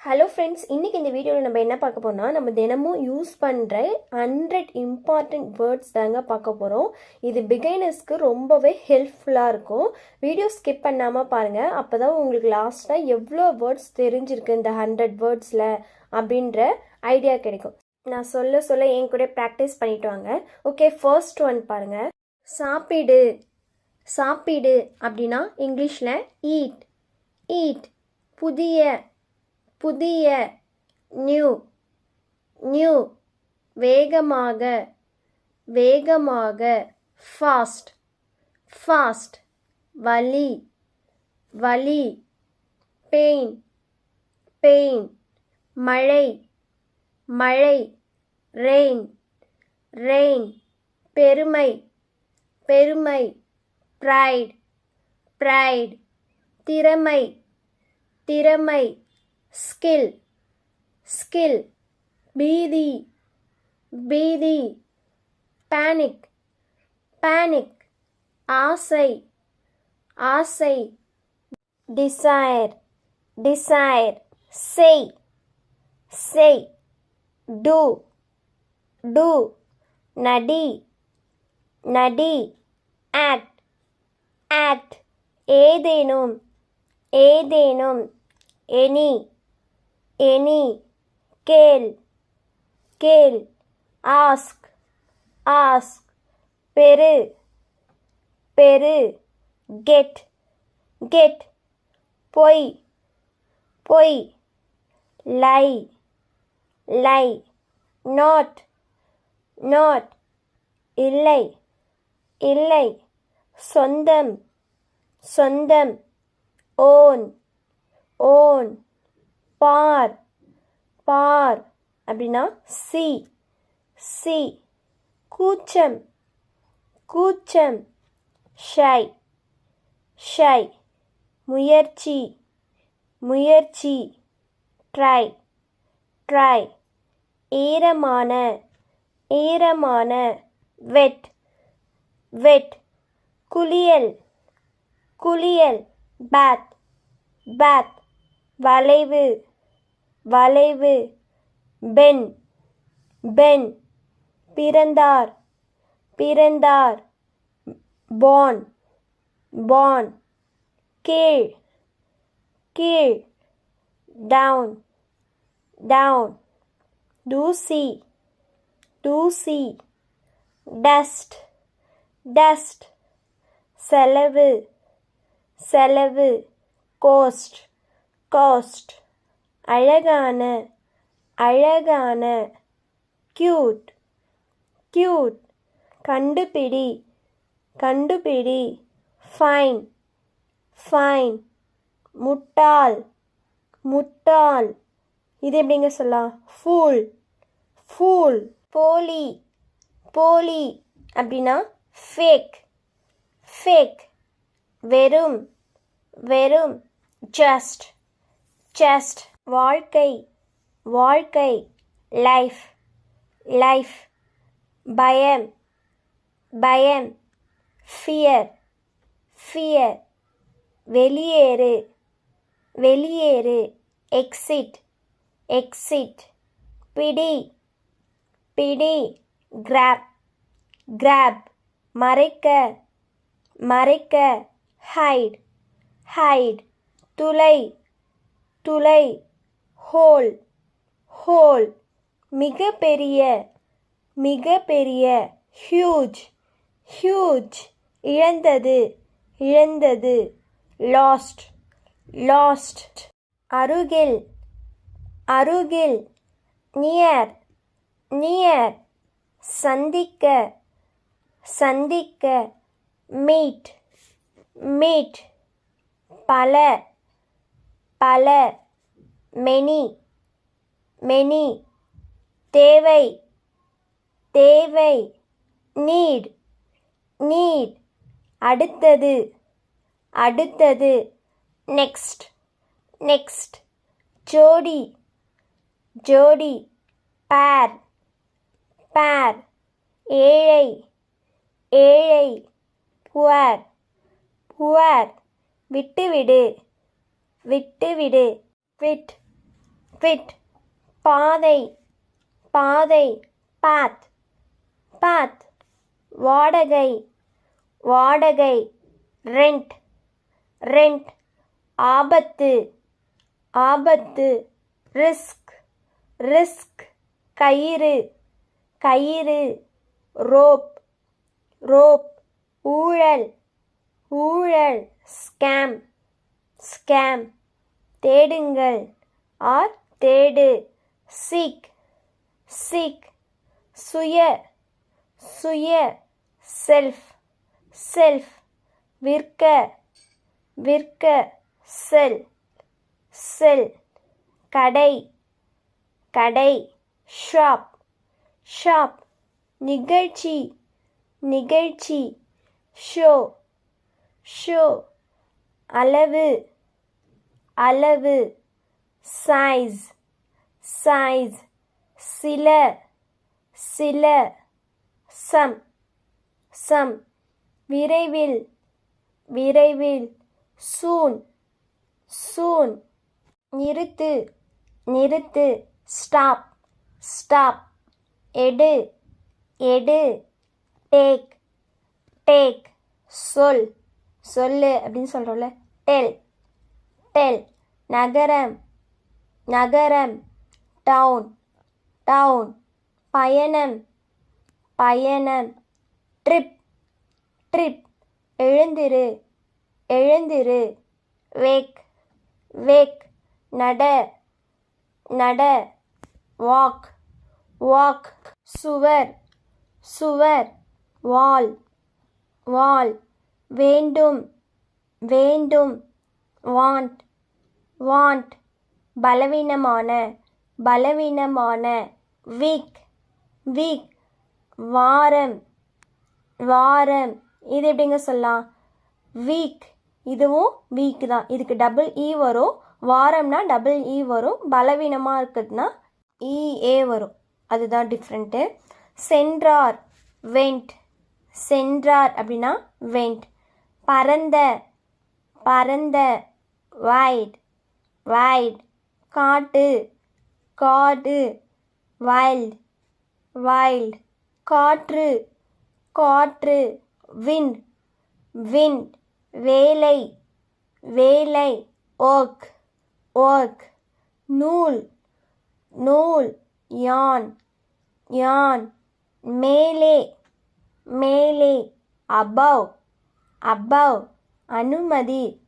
Hello friends, இன்றைக்கி இந்த வீடியோவில் நம்ம என்ன பார்க்க போகிறோம்னா, நம்ம தினமும் யூஸ் பண்ணுற 100 இம்பார்ட்டண்ட் வேர்ட்ஸ் தாங்க பார்க்க போகிறோம். இது பிகைனர்ஸ்க்கு ரொம்பவே ஹெல்ப்ஃபுல்லாக இருக்கும். வீடியோ ஸ்கிப் பண்ணாமல் பாருங்கள். அப்போ தான் உங்களுக்கு லாஸ்ட்டாக எவ்வளோ வேர்ட்ஸ் தெரிஞ்சிருக்கு இந்த 100 வேர்ட்ஸில் அப்படின்ற ஐடியா கிடைக்கும். நான் சொல்ல சொல்ல என் கூட ப்ராக்டிஸ் பண்ணிட்டு வாங்க. ஓகே, ஃபர்ஸ்ட் ஒன் பாருங்கள். சாப்பிடு. சாப்பிடு அப்படின்னா இங்கிலீஷில் ஈட். ஈட். புதிய. புதிய. நியூ. நியூ. வேகமாக. வேகமாக. ஃபாஸ்ட். ஃபாஸ்ட். வலி. வலி. பெயின். பெயின். மழை. மழை. ரெயின். ரெயின். பெருமை. பெருமை. ப்ரைட். ப்ரைட். திறமை. திறமை. ஸ்கில். ஸ்கில். பீதி. பீதி. பேனிக். பேனிக். ஆசை. ஆசை. டிசைர். டிசைர். செய். செய். டூ. டூ. நடி. நடி. ஆக்ட். ஆக்ட். ஏதேனும். ஏதேனும். எனி. எனி. கேள். கேள். ஆஸ்க். ஆஸ்க். பெரு. பெரு. கெட். கெட். பொய். பொய். லை. லை. நாட். நாட். இல்லை. இல்லை. சொந்தம். சொந்தம். ஓன். ஓன். பார். பார் அப்படின்னா சி. சி. கூச்சம். கூச்சம். ஷை. ஷை. முயற்சி. முயற்சி. ட்ரை. ட்ரை. ஈரமான. ஈரமான. வெட். வெட். குளியல். குளியல். பேத். பேத். வளைவு. வளைவு. பென். பென். பிறந்தார். பிறந்தார். பார்ன். பார்ன். கீழ். கீழ். டவுன். டவுன். தூசி. தூசி. டஸ்ட். டஸ்ட். செலவு. செலவு. கோஸ்ட். கோஸ்ட். அழகான. அழகான. கியூட். கியூட். கண்டுபிடி. கண்டுபிடி. ஃபைன். ஃபைன். முட்டாள். முட்டாள். இது எப்படிங்க சொல்லலாம்? ஃபூல். ஃபூல். போலி. போலி அப்படின்னா ஃபேக். ஃபேக். வெறும். வெறும். ஜஸ்ட். ஜஸ்ட். வாழ்க்கை. வாழ்க்கை. லைஃப். லைஃப். பயம். பயம். ஃபியர். ஃபியர். வெளியேறு. வெளியேறு. எக்ஸிட். எக்ஸிட். பிடி. பிடி. கிராப். கிராப். மறைக்க. மறைக்க. ஹைட். ஹைட். துளை. துளை. ஹோல். ஹோல். மிகப்பெரிய. மிகப்பெரிய. ஹியூஜ். ஹியூஜ். இழந்தது. இழந்தது. லாஸ்ட். லாஸ்ட். அருகில். அருகில். நியர். நியர். சந்திக்க. சந்திக்க. மீட். மீட். பல. பல. மெனி. மெனி. தேவை. தேவை. நீட். நீட். அடுத்தது. அடுத்தது. நெக்ஸ்ட். நெக்ஸ்ட். ஜோடி. ஜோடி. பேர். பேர். ஏழை. ஏழை. புவர். புவர். விட்டுவிடு. விட்டுவிடு. குவிட். fit, பாதை, பாதை, path, path, வாடகை, வாடகை, rent, rent, ஆபத்து, ஆபத்து, risk, risk, கயிறு, கயிறு, rope, rope, ஊழல், ஊழல், scam, scam, தேடுங்கள் ஆர் தேடு, seek, seek, சுய, சுய, self, self, விற்க, விற்க, sell, sell, கடை, கடை, shop, shop, நிகழ்ச்சி, நிகழ்ச்சி, show, show, அளவு, அளவு, size, size, சில, சில, some, some, விரைவில், விரைவில், soon, soon, நிறுத்து, நிறுத்து, stop, stop, எடு, எடு, take, take, சொல், சொல்லு அப்படின்னு சொல்கிறோம்ல, tell, tell, நகரம், நகரம், town, town, பயணம், பயணம், trip, trip, எழுந்திரு, எழுந்திரு, wake, wake, நட, நட, walk, walk, சுவர், சுவர், wall, wall, வேண்டும், வேண்டும், want, want, பலவீனமான, பலவீனமான, weak, weak, வாரம், வாரம், இது எப்படிங்க சொல்லலாம், வீக், இதுவும் வீக் தான், இதுக்கு டபுள் இ வரும், வாரம்னா டபுள் இ வரும், பலவீனமாக இருக்குதுன்னா இஏ வரும், அதுதான் டிஃப்ரெண்ட்டு. சென்றார், வெண்ட், சென்றார் அப்படின்னா வெண்ட். பரந்த, பரந்த, வைட், வைட். காட்டு, காடு, வைல்ட், வைல்ட். காற்று, காற்று, விண்ட், விண்ட். வேலை, வேலை, ஒர்க், ஒர்க். நூல், நூல், யான், யான். மேலே, மேலே, above, above. அனுமதி,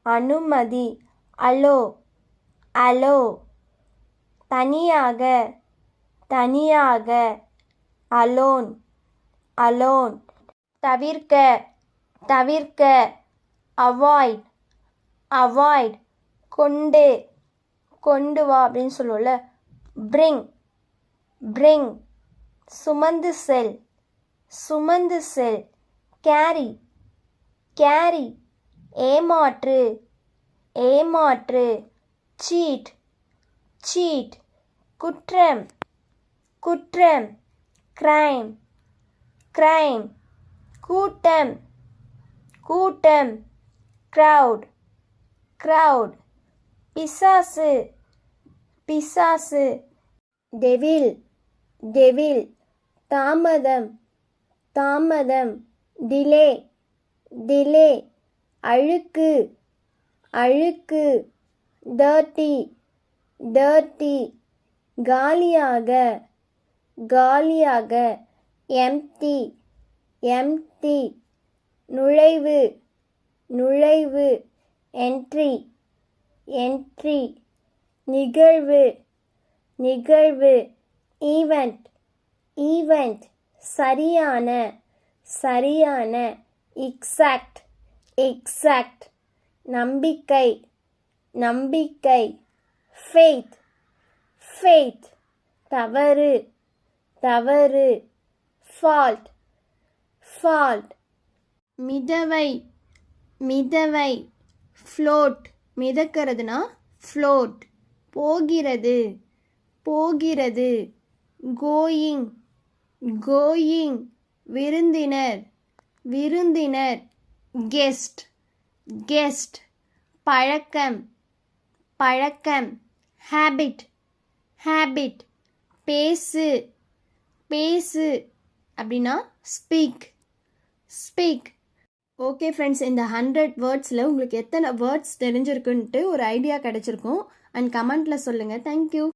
அனுமதி, அலோ, அலோ. தனியாக, தனியாக, அலோன், அலோன். தவிர்க்க, தவிர்க்க, அவாய்ட், அவாய்ட். கொண்டு, கொண்டு வா அப்படின்னு சொல்லுவோம்ல, பிரிங், பிரிங். சுமந்து செல், சுமந்து செல். Carry, carry. ஏமாற்று, ஏமாற்று. Cheat, cheat. குற்றம், குற்றம். Crime, crime. கூட்டம், கூட்டம். Crowd, crowd. பிசாசு, பிசாசு. Devil, devil. தாமதம், தாமதம். Delay, delay. அழுக்கு, அழுக்கு. Dirty, dirty. காலியாக, காலியாக. Empty, empty. நுழைவு, நுழைவு. Entry, entry. நிகழ்வு, நிகழ்வு. Event, event. சரியான, சரியான. Exact, exact. நம்பிக்கை, நம்பிக்கை. Faith, faith. தவறு, தவறு. Fault, fault. மிதவை, மிதவை. ஃப்ளோட், மிதக்கிறதுனா ஃப்ளோட். போகிறது, போகிறது. Going, going. விருந்தினர், விருந்தினர். Guest, guest. பழக்கம், பழக்கம். Habit habit. பேசு பேசு அப்படின்னா ஸ்பீக் ஸ்பீக். ஓகே ஃப்ரெண்ட்ஸ், இந்த 100 வேர்ட்ஸில் உங்களுக்கு எத்தனை வேர்ட்ஸ் தெரிஞ்சிருக்குன்ட்டு ஒரு ஐடியா கிடச்சிருக்கும். அண்ட் கமெண்ட்டில் சொல்லுங்கள். தேங்க்யூ.